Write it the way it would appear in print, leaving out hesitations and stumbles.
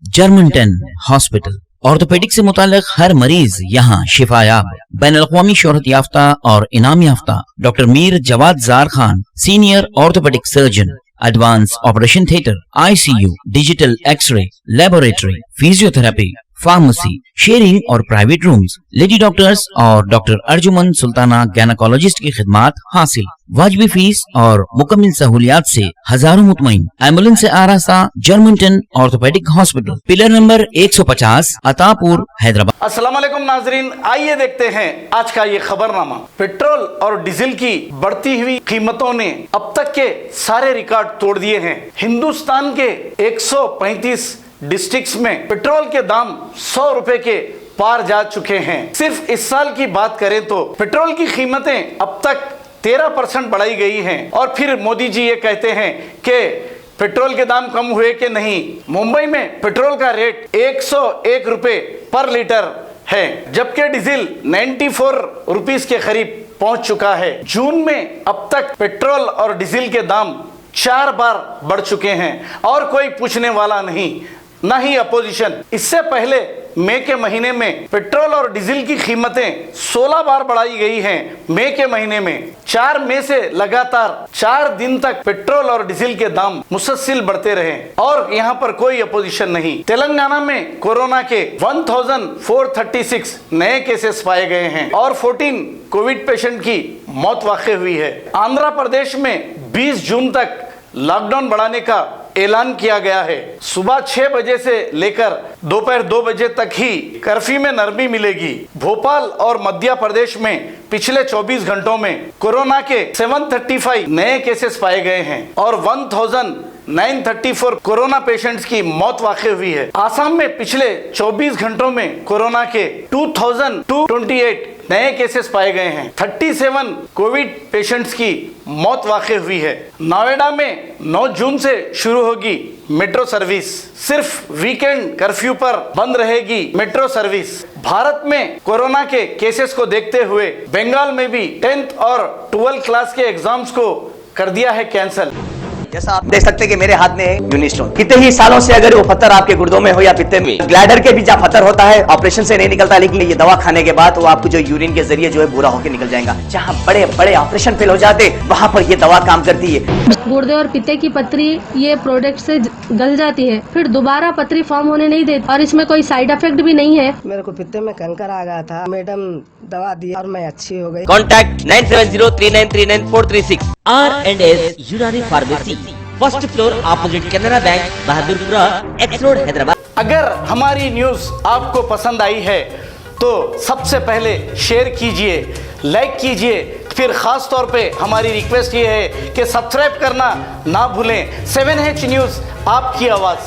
Germanton hospital. Orthopaedic से मुताल्लिक हर मरीज यहाँ शिफायाब। बैनुल-अक़वामी शोहरत याफ्ता और इनाम याफ्ता doctor Mir Jawad Zar Khan, senior orthopaedic surgeon, advance operation theatre, ICU, digital x-ray, laboratory, physiotherapy, pharmacy, sharing और प्राइवेट रूम्स, लेडी डॉक्टर्स और डॉक्टर अर्जुमन सुल्ताना गैनकोलॉजिस्ट की खिदमात हासिल। वाजिबी फीस और मुकम्मल सहूलियात से हजारों मुतमईन। एम्बुलेंस से आरास्ता Germanton orthopaedic hospital, pillar number 150, Attapur, Hyderabad. अस्सलाम वालेकुम नाजरीन, आइए देखते हैं आज का ये खबरनामा। पेट्रोल और डीजल की बढ़ती हुई कीमतों ने अब तक के सारे रिकॉर्ड तोड़ दिए हैं। हिंदुस्तान के 135 डिस्ट्रिक्ट्स में पेट्रोल के दाम 100 रुपए के पार जा चुके हैं। सिर्फ इस साल की बात करें तो पेट्रोल की कीमतें अब तक 13% बढ़ाई गई हैं। और फिर मोदी जी ये कहते हैं कि पेट्रोल के दाम कम हुए कि नहीं। मुंबई में पेट्रोल का रेट 101 रुपए पर लीटर है, जबकि डीजल 94 रुपीस के करीब पहुंच चुका है। जून में अब तक पेट्रोल और डीजल के दाम 4 बार बढ़ चुके हैं और कोई पूछने वाला नहीं, ना ही अपोजिशन। इससे पहले मई के महीने में पेट्रोल और डीजल की कीमतें 16 बार बढ़ाई गई हैं। मई के महीने में 4 मई से लगातार 4 दिन तक पेट्रोल और डीजल के दाम मुसलसल बढ़ते रहे और यहाँ पर कोई अपोजिशन नहीं। तेलंगाना में कोरोना के 1436 नए केसेस पाए गए हैं और 14 कोविड पेशेंट की मौत वाक़ई हुई है। आंध्र प्रदेश में 20 जून तक लॉकडाउन बढ़ाने का ऐलान किया गया है। सुबह 6 बजे से लेकर दोपहर 2 बजे तक ही कर्फ्यू में नरमी मिलेगी। भोपाल और मध्य प्रदेश में पिछले 24 घंटों में कोरोना के 735 नए केसेस पाए गए हैं और 1934 कोरोना पेशेंट्स की मौत वाक़ई हुई है। आसाम में पिछले 24 घंटों में कोरोना के 2228 नए केसेस पाए गए हैं। 37 कोविड पेशेंट्स की मौत वाक़ई हुई है। नोएडा में 9 जून से शुरू होगी मेट्रो सर्विस। सिर्फ वीकेंड कर्फ्यू पर बंद रहेगी मेट्रो सर्विस। भारत में कोरोना के केसेस को देखते हुए बंगाल में भी 10th और 12th क्लास के एग्जाम्स को कर दिया है कैंसिल। जैसा आप देख सकते हैं कि मेरे हाथ में है यूनिस्टोन। कितने ही सालों से अगर वो पत्थर आपके गुर्दों में हो या पित्ते में, ग्लैडर के भी जहाँ पत्थर होता है ऑपरेशन से नहीं निकलता, लेकिन ये दवा खाने के बाद वो आपको जो यूरिन के जरिए जो है बुरा होकर निकल जाएगा। जहाँ बड़े बड़े ऑपरेशन फेल हो जाते वहाँ पर ये दवा काम करती है। गुर्दे और पित्ते की पथरी ये प्रोडक्ट से गल जाती है, फिर दोबारा पथरी फॉर्म होने नहीं देती और इसमें कोई साइड इफेक्ट भी नहीं है। मेरे को पित्ते में कंकर आ गया था, मैडम दवा दी और मैं अच्छी हो गई। कॉन्टैक्ट 9703939436 R&S यूनानी pharmacy, first floor opposite Canara bank, Bahadurpura, x road, Hyderabad. अगर हमारी न्यूज आपको पसंद आई है तो सबसे पहले शेयर कीजिए, लाइक कीजिए। फिर खास तौर पे हमारी रिक्वेस्ट ये है कि सब्सक्राइब करना ना भूलें। 7H न्यूज, आपकी आवाज।